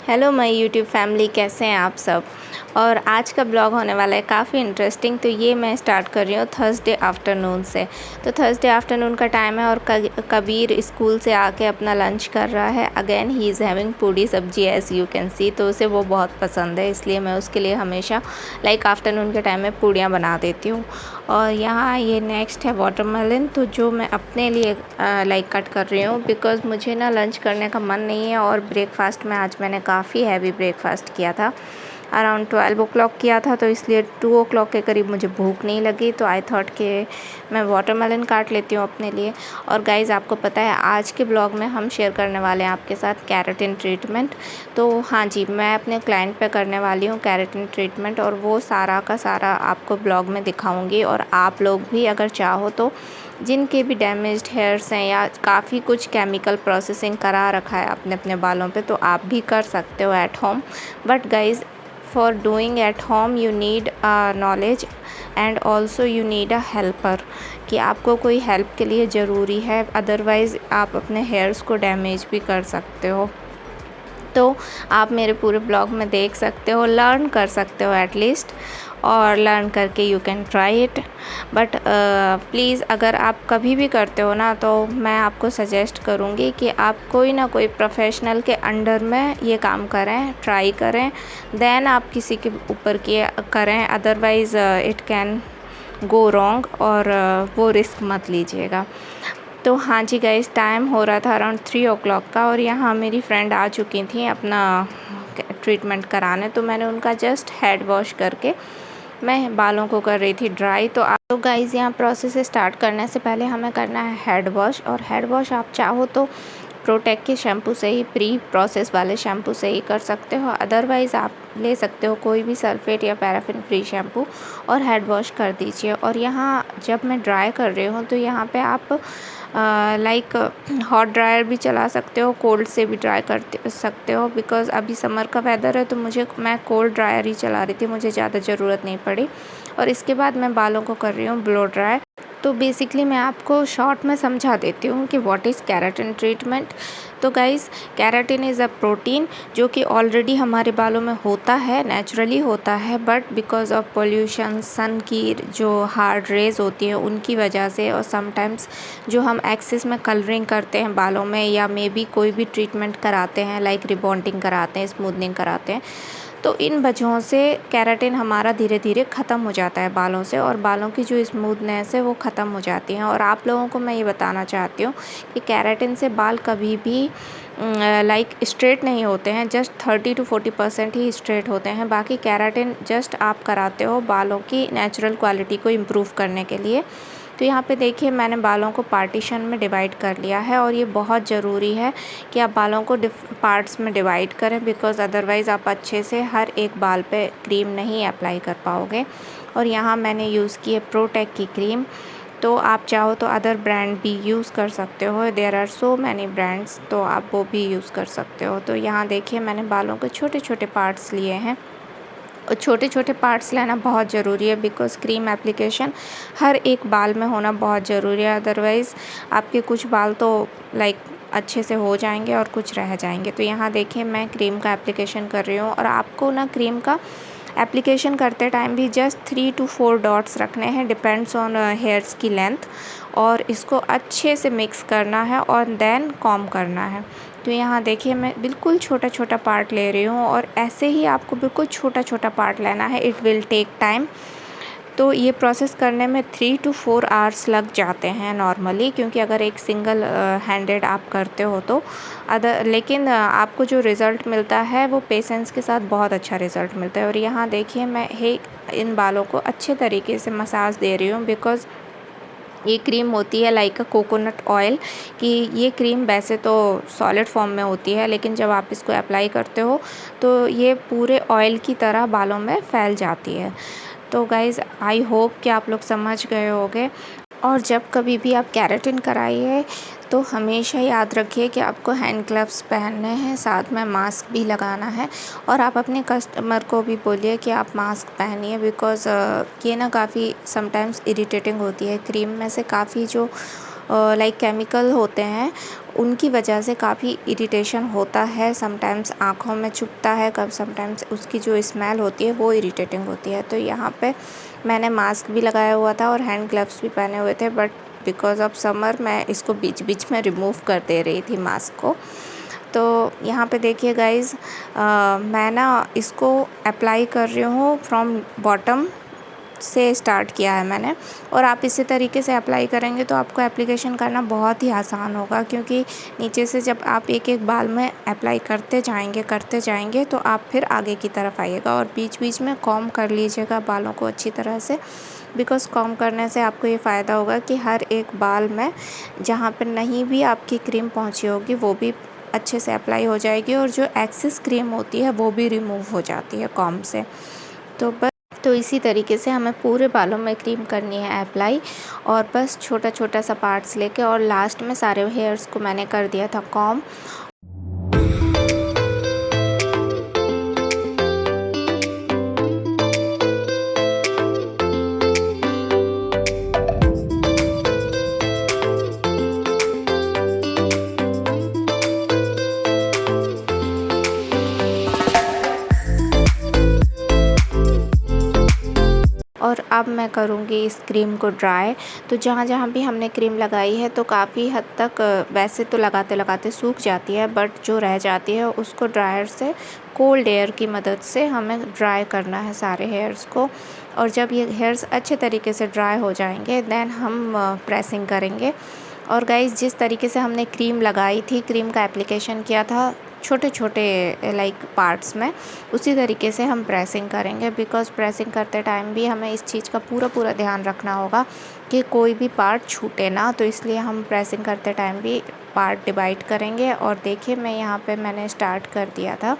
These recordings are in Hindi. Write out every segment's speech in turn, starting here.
हेलो माय यूट्यूब फैमिली, कैसे हैं आप सब। और आज का ब्लॉग होने वाला है काफ़ी इंटरेस्टिंग। तो ये मैं स्टार्ट कर रही हूँ थर्सडे आफ्टरनून से। तो थर्सडे आफ्टरनून का टाइम है और कबीर स्कूल से आके अपना लंच कर रहा है। अगेन ही इज़ हैविंग पूड़ी सब्जी एज़ यू कैन सी। तो उसे वो बहुत पसंद है, इसलिए मैं उसके लिए हमेशा आफ्टरनून के टाइम में पूड़ियाँ बना देती हूँ। और यहाँ ये नेक्स्ट है वाटरमेलन, तो जो मैं अपने लिए कट कर रही हूँ बिकॉज़ मुझे ना लंच करने का मन नहीं है। और ब्रेकफ़ास्ट में आज मैंने काफ़ी हैवी ब्रेकफ़ास्ट किया था, अराउंड 12 ओ क्लॉक किया था, तो इसलिए 2 ओ क्लॉक के करीब मुझे भूख नहीं लगी। तो आई थॉट कि मैं वाटरमेलन काट लेती हूँ अपने लिए। और गाइज़, आपको पता है आज के ब्लॉग में हम शेयर करने वाले हैं आपके साथ केराटिन ट्रीटमेंट। तो हाँ जी, मैं अपने क्लाइंट पे करने वाली हूँ केराटिन ट्रीटमेंट, और वो सारा का सारा आपको ब्लॉग में दिखाऊंगी। और आप लोग भी अगर चाहो तो जिनके भी डैमेज्ड हेयर्स हैं या काफ़ी कुछ केमिकल प्रोसेसिंग करा रखा है अपने अपने बालों पे, तो आप भी कर सकते हो at home. But guys, for doing at home you need knowledge and also you need a helper, कि आपको कोई हेल्प के लिए ज़रूरी है, अदरवाइज़ आप अपने हेयर्स को डैमेज भी कर सकते हो। तो आप मेरे पूरे ब्लॉग में देख सकते हो, लर्न कर सकते हो एटलीस्ट, और लर्न करके you can try it. But please, अगर आप कभी भी करते हो ना, तो मैं आपको सजेस्ट करूँगी कि आप कोई ना कोई प्रोफेशनल के अंडर में ये काम करें, ट्राई करें, देन आप किसी के ऊपर किए करें, otherwise it can go wrong, और वो रिस्क मत लीजिएगा। तो हाँ जी गाइस, टाइम हो रहा था अराउंड 3 ओ क्लॉक का, और यहाँ मेरी फ्रेंड आ चुकी थी अपना ट्रीटमेंट कराने। तो मैंने उनका जस्ट हेड वॉश करके मैं बालों को कर रही थी ड्राई। तो गाइस, यहाँ प्रोसेस स्टार्ट करने से पहले हमें करना है हेड वॉश। और हेड वॉश आप चाहो तो प्रोटेक के शैम्पू से ही, प्री प्रोसेस वाले शैम्पू से ही कर सकते हो, अदरवाइज़ आप ले सकते हो कोई भी सल्फेट या पैराफिन फ्री शैम्पू, और हेड वॉश कर दीजिए। और यहाँ जब मैं ड्राई कर रही हूँ, तो यहाँ पे आप हॉट ड्रायर भी चला सकते हो, कोल्ड से भी ड्राई कर सकते हो। बिकॉज़ अभी समर का वेदर है, तो मैं कोल्ड ड्रायर ही चला रही थी, मुझे ज़्यादा ज़रूरत नहीं पड़ी। और इसके बाद मैं बालों को कर रही हूँ ब्लो ड्राई। तो बेसिकली मैं आपको शॉर्ट में समझा देती हूँ कि व्हाट इज़ केराटिन ट्रीटमेंट। तो guys, keratin is a protein जो कि ऑलरेडी हमारे बालों में होता है, नेचुरली होता है, बट बिकॉज ऑफ पोल्यूशन, सन की जो हार्ड रेज होती है उनकी वजह से, और समटाइम्स जो हम एक्सेस में कलरिंग करते हैं बालों में, या मे बी कोई भी ट्रीटमेंट कराते हैं, लाइक रिबॉन्डिंग कराते हैं, स्मूथनिंग कराते हैं, तो इन वजहों से केराटिन हमारा धीरे धीरे ख़त्म हो जाता है बालों से, और बालों की जो स्मूथनेस है वो ख़त्म हो जाती है। और आप लोगों को मैं ये बताना चाहती हूँ कि केराटिन से बाल कभी भी स्ट्रेट नहीं होते हैं, जस्ट 30 to 40% ही स्ट्रेट होते हैं। बाकी केराटिन जस्ट आप कराते हो बालों की नेचुरल क्वालिटी को इम्प्रूव करने के लिए। तो यहाँ पे देखिए, मैंने बालों को पार्टीशन में डिवाइड कर लिया है, और ये बहुत ज़रूरी है कि आप बालों को पार्ट्स में डिवाइड करें, बिकॉज़ अदरवाइज़ आप अच्छे से हर एक बाल पे क्रीम नहीं अप्लाई कर पाओगे। और यहाँ मैंने यूज़ की है प्रोटेक की क्रीम। तो आप चाहो तो अदर ब्रांड भी यूज़ कर सकते हो, there are so many brands, तो आप वो भी यूज़ कर सकते हो। तो यहाँ देखिए, मैंने बालों के छोटे छोटे पार्ट्स लिए हैं, और छोटे छोटे पार्ट्स लेना बहुत ज़रूरी है, बिकॉज़ क्रीम एप्लीकेशन हर एक बाल में होना बहुत ज़रूरी है, अदरवाइज़ आपके कुछ बाल तो अच्छे से हो जाएंगे और कुछ रह जाएंगे। तो यहाँ देखिए, मैं क्रीम का एप्लीकेशन कर रही हूँ, और आपको ना क्रीम का एप्लीकेशन करते टाइम भी जस्ट 3 to 4 डॉट्स रखने हैं, डिपेंड्स ऑन हेयर्स की लेंथ, और इसको अच्छे से मिक्स करना है और देन कॉम्ब करना है। तो यहाँ देखिए, मैं बिल्कुल छोटा छोटा पार्ट ले रही हूँ, और ऐसे ही आपको बिल्कुल छोटा छोटा पार्ट लेना है, इट विल टेक टाइम। तो ये प्रोसेस करने में 3 to 4 आवर्स लग जाते हैं नॉर्मली, क्योंकि अगर एक सिंगल हैंडेड आप करते हो तो लेकिन आपको जो रिज़ल्ट मिलता है वो पेशेंस के साथ बहुत अच्छा रिज़ल्ट मिलता है। और यहाँ देखिए, मैं इन बालों को अच्छे तरीके से मसाज दे रही हूँ, बिकॉज़ ये क्रीम होती है लाइक अ कोकोनट ऑयल, कि ये क्रीम वैसे तो सॉलिड फॉर्म में होती है, लेकिन जब आप इसको अप्लाई करते हो तो ये पूरे ऑयल की तरह बालों में फैल जाती है। तो गाइज़, आई होप कि आप लोग समझ गए होंगे। और जब कभी भी आप केराटिन कराइए, तो हमेशा याद रखिए कि आपको हैंड ग्लव्स पहनने हैं, साथ में मास्क भी लगाना है। और आप अपने कस्टमर को भी बोलिए कि आप मास्क पहनिए, बिकॉज़ ये ना काफ़ी समटाइम्स इरिटेटिंग होती है। क्रीम में से काफ़ी जो लाइक केमिकल होते हैं, उनकी वजह से काफ़ी इरिटेशन होता है। समटाइम्स आँखों में चुभता है, कब समटाइम्स उसकी जो स्मेल होती है वो इरिटेटिंग होती है। तो यहाँ पे मैंने मास्क भी लगाया हुआ था और हैंड ग्लव्स भी पहने हुए थे, बट बिकॉज़ ऑफ समर मैं इसको बीच बीच में रिमूव कर दे रही थी मास्क को। तो यहाँ पे देखिए गाइज़, मैं ना इसको अप्लाई कर रही हूँ फ्रॉम बॉटम से स्टार्ट किया है मैंने, और आप इसी तरीके से अप्लाई करेंगे तो आपको एप्लीकेशन करना बहुत ही आसान होगा, क्योंकि नीचे से जब आप एक एक बाल में अप्लाई करते जाएंगे तो आप फिर आगे की तरफ आइएगा, और बीच बीच में कॉम्ब कर लीजिएगा बालों को अच्छी तरह से, बिकॉज़ कॉम्ब करने से आपको ये फ़ायदा होगा कि हर एक बाल में जहाँ पर नहीं भी आपकी क्रीम पहुँची होगी वो भी अच्छे से अप्लाई हो जाएगी, और जो एक्सेस क्रीम होती है वो भी रिमूव हो जाती है कॉम्ब से। तो इसी तरीके से हमें पूरे बालों में क्रीम करनी है अप्लाई, और बस छोटा छोटा सा पार्ट्स लेके, और लास्ट में सारे हेयर्स को मैंने कर दिया था कॉम्ब। और अब मैं करूँगी इस क्रीम को ड्राई। तो जहाँ जहाँ भी हमने क्रीम लगाई है तो काफ़ी हद तक वैसे तो लगाते लगाते सूख जाती है, बट जो रह जाती है उसको ड्रायर से कोल्ड एयर की मदद से हमें ड्राई करना है सारे हेयर्स को। और जब ये हेयर्स अच्छे तरीके से ड्राई हो जाएंगे देन हम प्रेसिंग करेंगे। और गाइस, जिस तरीके से हमने क्रीम लगाई थी, क्रीम का एप्लीकेशन किया था छोटे छोटे लाइक पार्ट्स में, उसी तरीके से हम प्रेसिंग करेंगे, बिकॉज़ प्रेसिंग करते टाइम भी हमें इस चीज़ का पूरा ध्यान रखना होगा कि कोई भी पार्ट छूटे ना। तो इसलिए हम प्रेसिंग करते टाइम भी पार्ट डिवाइड करेंगे। और देखिए मैंने स्टार्ट कर दिया था।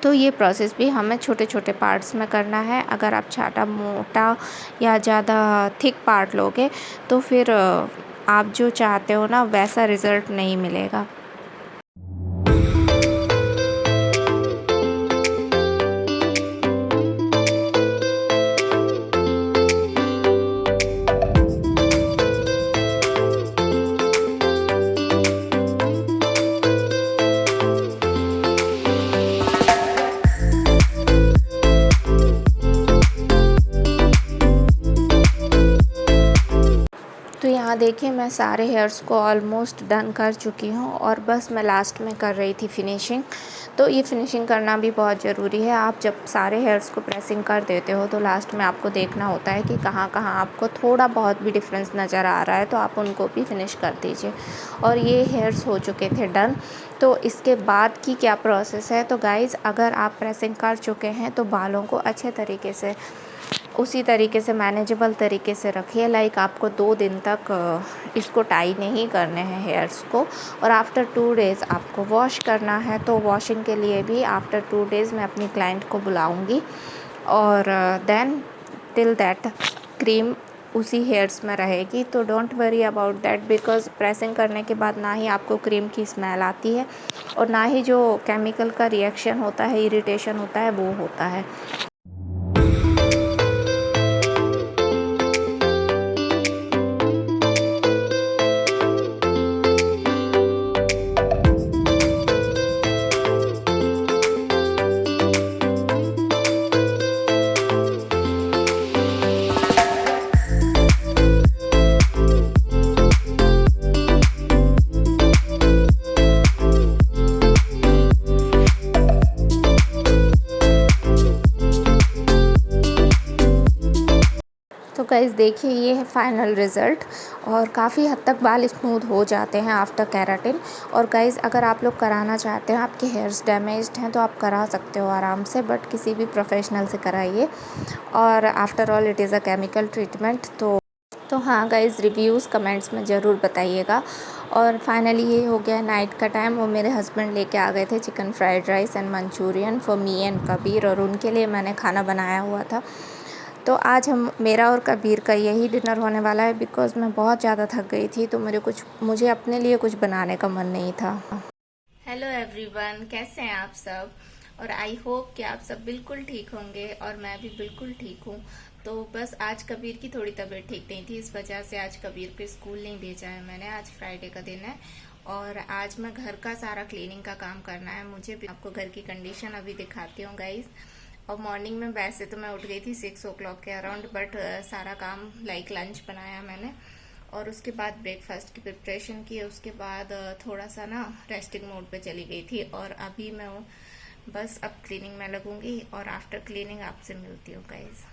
तो ये प्रोसेस भी हमें छोटे छोटे पार्ट्स में करना है। अगर आप छोटा मोटा या ज़्यादा थिक पार्ट लोगे तो फिर आप जो चाहते हो ना वैसा रिज़ल्ट नहीं मिलेगा। तो यहाँ देखिए मैं सारे हेयर्स को ऑलमोस्ट डन कर चुकी हूँ, और बस मैं लास्ट में कर रही थी फिनिशिंग। तो ये फिनिशिंग करना भी बहुत ज़रूरी है। आप जब सारे हेयर्स को प्रेसिंग कर देते हो तो लास्ट में आपको देखना होता है कि कहाँ कहाँ आपको थोड़ा बहुत भी डिफरेंस नज़र आ रहा है, तो आप उनको भी फिनिश कर दीजिए। और ये हेयर्स हो चुके थे डन। तो इसके बाद की क्या प्रोसेस है, तो गाइज़ अगर आप प्रेसिंग कर चुके हैं तो बालों को अच्छे तरीके से उसी तरीके से मैनेजेबल तरीके से रखिए। लाइक आपको 2 दिन तक इसको टाई नहीं करने हैं हेयर्स को, और आफ्टर 2 डेज़ आपको वॉश करना है। तो वॉशिंग के लिए भी आफ्टर 2 डेज़ मैं अपनी क्लाइंट को बुलाऊंगी, और देन टिल दैट क्रीम उसी हेयर्स में रहेगी। तो don't worry about that, because pressing करने के बाद ना ही आपको क्रीम की स्मेल आती है, और ना ही जो केमिकल का रिएक्शन होता है, इरिटेशन होता है, वो होता है। तो गाइज़ देखिए ये है फाइनल रिज़ल्ट, और काफ़ी हद तक बाल स्मूथ हो जाते हैं आफ्टर केराटिन। और गाइज़ अगर आप लोग कराना चाहते हैं, आपके हेयर्स डैमेज्ड हैं, तो आप करा सकते हो आराम से, बट किसी भी प्रोफेशनल से कराइए। और after all it is a chemical treatment. तो हाँ गाइज़, रिव्यूज़ कमेंट्स में ज़रूर बताइएगा। और फाइनली ये हो गया नाइट का टाइम। वो मेरे हस्बैंड लेके आ गए थे chicken fried rice and Manchurian for me and Kabir, और उनके लिए मैंने खाना बनाया हुआ था। तो आज मेरा और कबीर का यही डिनर होने वाला है, बिकॉज़ मैं बहुत ज़्यादा थक गई थी, तो मुझे अपने लिए कुछ बनाने का मन नहीं था। हेलो एवरीवन, कैसे हैं आप सब? और आई होप कि आप सब बिल्कुल ठीक होंगे, और मैं भी बिल्कुल ठीक हूँ। तो बस आज कबीर की थोड़ी तबीयत ठीक नहीं थी, इस वजह से आज कबीर को स्कूल नहीं भेजा है मैंने। आज फ्राइडे का दिन है और आज मैं घर का सारा क्लीनिंग का काम करना है मुझे भी। आपको घर की कंडीशन अभी दिखाती हूँ गाइज। और मॉर्निंग में वैसे तो मैं उठ गई थी 6 o'clock के अराउंड, बट सारा काम लाइक लंच बनाया मैंने और उसके बाद ब्रेकफास्ट की प्रिपरेशन की। उसके बाद थोड़ा सा ना रेस्टिंग मोड पे चली गई थी और अभी मैं बस अब क्लीनिंग में लगूंगी और आफ्टर क्लीनिंग आपसे मिलती हूँ गाइज।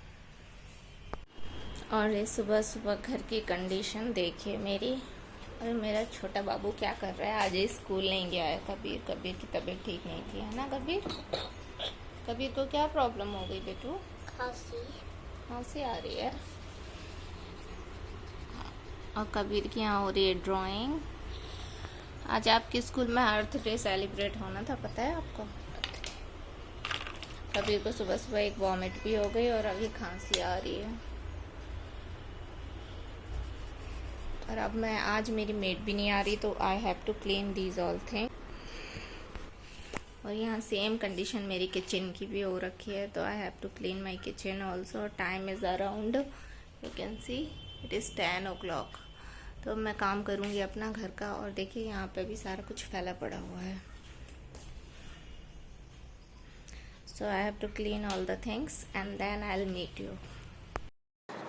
और ये सुबह सुबह घर की कंडीशन देखिए मेरी। और मेरा छोटा बाबू क्या कर रहा है, आज ये स्कूल नहीं गया है। कबीर की तबीयत ठीक नहीं थी, है ना कबीर को क्या प्रॉब्लम हो गई बेटू? खांसी आ रही है। और कबीर की यहाँ हो रही है ड्राइंग। आज आपके स्कूल में अर्थ डे सेलिब्रेट होना था, पता है आपको? कबीर को सुबह सुबह एक वॉमिट भी हो गई और अभी खांसी आ रही है। और अब आज मेरी मेड भी नहीं आ रही, तो I have to clean these all thing. और यहाँ सेम कंडीशन मेरी किचन की भी हो रखी है, तो I have to clean my kitchen also. Time is around, you can see it is 10 o'clock। तो मैं काम करूँगी अपना घर का। और देखिए यहाँ पे भी सारा कुछ फैला पड़ा हुआ है, so I have to clean all the things and then I will meet you.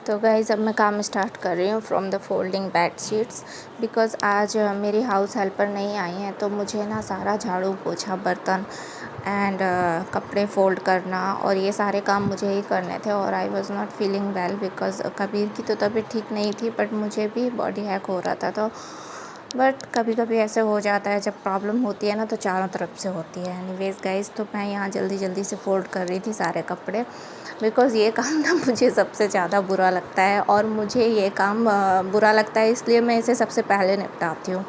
तो गाइज़ अब मैं काम स्टार्ट कर रही हूँ from the folding bed sheets, because आज मेरी हाउस हेल्पर नहीं आई हैं, तो मुझे ना सारा झाड़ू पोछा बर्तन एंड कपड़े फोल्ड करना और ये सारे काम मुझे ही करने थे। और I was not feeling well because Kabir की तो तबीयत ठीक नहीं थी, बट मुझे भी बॉडी हैक हो रहा था। तो बट कभी कभी ऐसे हो जाता है, जब प्रॉब्लम होती है ना तो चारों तरफ से होती है। एनीवेज गाइस, तो मैं यहाँ जल्दी से फोल्ड कर रही थी सारे कपड़े, बिकॉज़ ये काम ना मुझे सबसे ज़्यादा बुरा लगता है। और मुझे ये काम बुरा लगता है इसलिए मैं इसे सबसे पहले निपटाती हूँ,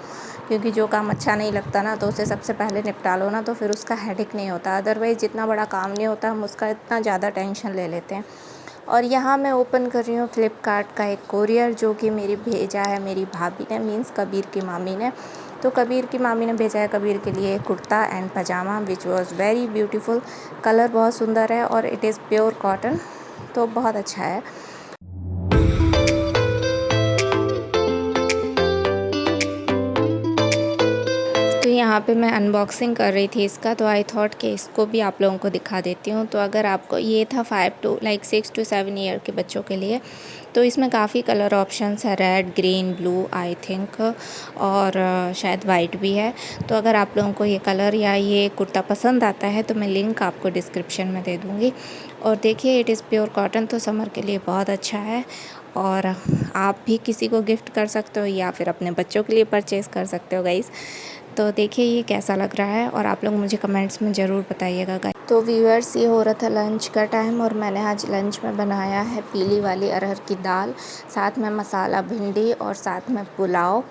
क्योंकि जो काम अच्छा नहीं लगता ना तो उसे सबसे पहले निपटा लो ना, तो फिर उसका हेडेक नहीं होता। अदरवाइज़ जितना बड़ा काम नहीं होता हम उसका इतना ज़्यादा टेंशन ले लेते हैं। और यहाँ मैं ओपन कर रही हूँ फ्लिपकार्ट का एक कोरियर, जो कि मेरी भेजा है मेरी भाभी ने, मीन्स कबीर की मामी ने। तो कबीर की मामी ने भेजा है कबीर के लिए kurta and pyjama which was very beautiful. Colour बहुत सुंदर है और इट इज़ प्योर कॉटन, तो बहुत अच्छा है। तो यहाँ पे मैं अनबॉक्सिंग कर रही थी इसका, तो आई थॉट कि इसको भी आप लोगों को दिखा देती हूँ। तो अगर आपको ये था 6 to 7 ईयर के बच्चों के लिए, तो इसमें काफ़ी कलर ऑप्शंस है, red, green, blue I think, और शायद वाइट भी है। तो अगर आप लोगों को ये कलर या ये कुर्ता पसंद आता है तो मैं लिंक आपको डिस्क्रिप्शन में दे दूँगी। और देखिए इट इज़ प्योर कॉटन, तो समर के लिए बहुत अच्छा है। और आप भी किसी को गिफ्ट कर सकते हो या फिर अपने बच्चों के लिए परचेज़ कर सकते हो गाइज़। तो देखिए ये कैसा लग रहा है और आप लोग मुझे कमेंट्स में ज़रूर बताइएगा गाइस। तो व्यूअर्स, ये हो रहा था लंच का टाइम और मैंने आज लंच में बनाया है पीली वाली अरहर की दाल, साथ में मसाला भिंडी और साथ में पुलाव।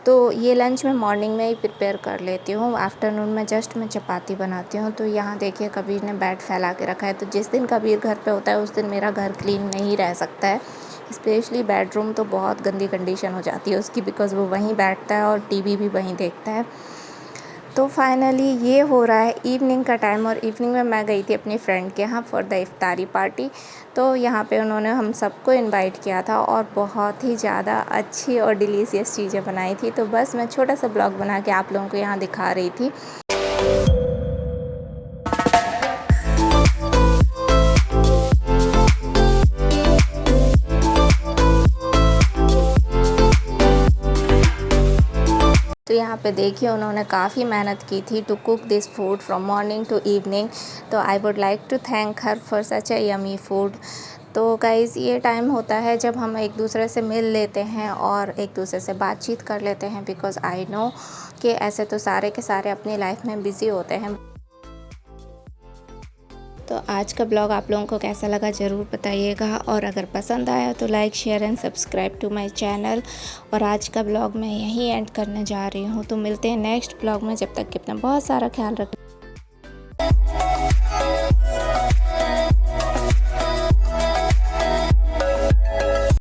तो ये लंच मैं मॉर्निंग में ही प्रिपेयर कर लेती हूँ, आफ्टरनून में जस्ट मैं चपाती बनाती हूँ। तो यहाँ देखिए कबीर ने बेड फैला के रखा है, तो जिस दिन कबीर घर पे होता है उस दिन मेरा घर क्लीन नहीं रह सकता है। स्पेशली बेडरूम तो बहुत गंदी कंडीशन हो जाती है उसकी, बिकॉज़ वो वहीं बैठता है और टीवी भी वहीं देखता है। तो फाइनली ये हो रहा है इवनिंग का टाइम, और इवनिंग में मैं गई थी अपनी फ्रेंड के यहाँ फॉर द इफ्तारी पार्टी। तो यहाँ पे उन्होंने हम सबको इनवाइट किया था और बहुत ही ज़्यादा अच्छी और डिलीशियस चीज़ें बनाई थी। तो बस मैं छोटा सा ब्लॉग बना के आप लोगों को यहाँ दिखा रही थी। तो यहाँ पे देखिए उन्होंने काफ़ी मेहनत की थी to cook this food from morning to evening. तो I would like to thank her for such a yummy food. तो गाइज़, ये टाइम होता है जब हम एक दूसरे से मिल लेते हैं और एक दूसरे से बातचीत कर लेते हैं, बिकॉज़ आई नो कि ऐसे तो सारे के सारे अपनी लाइफ में बिज़ी होते हैं। तो आज का ब्लॉग आप लोगों को कैसा लगा ज़रूर बताइएगा, और अगर पसंद आया तो like share and subscribe to my channel. और आज का ब्लॉग मैं यहीं एंड करने जा रही हूँ। तो मिलते हैं नेक्स्ट ब्लॉग में, जब तक कि अपना बहुत सारा ख्याल रखें।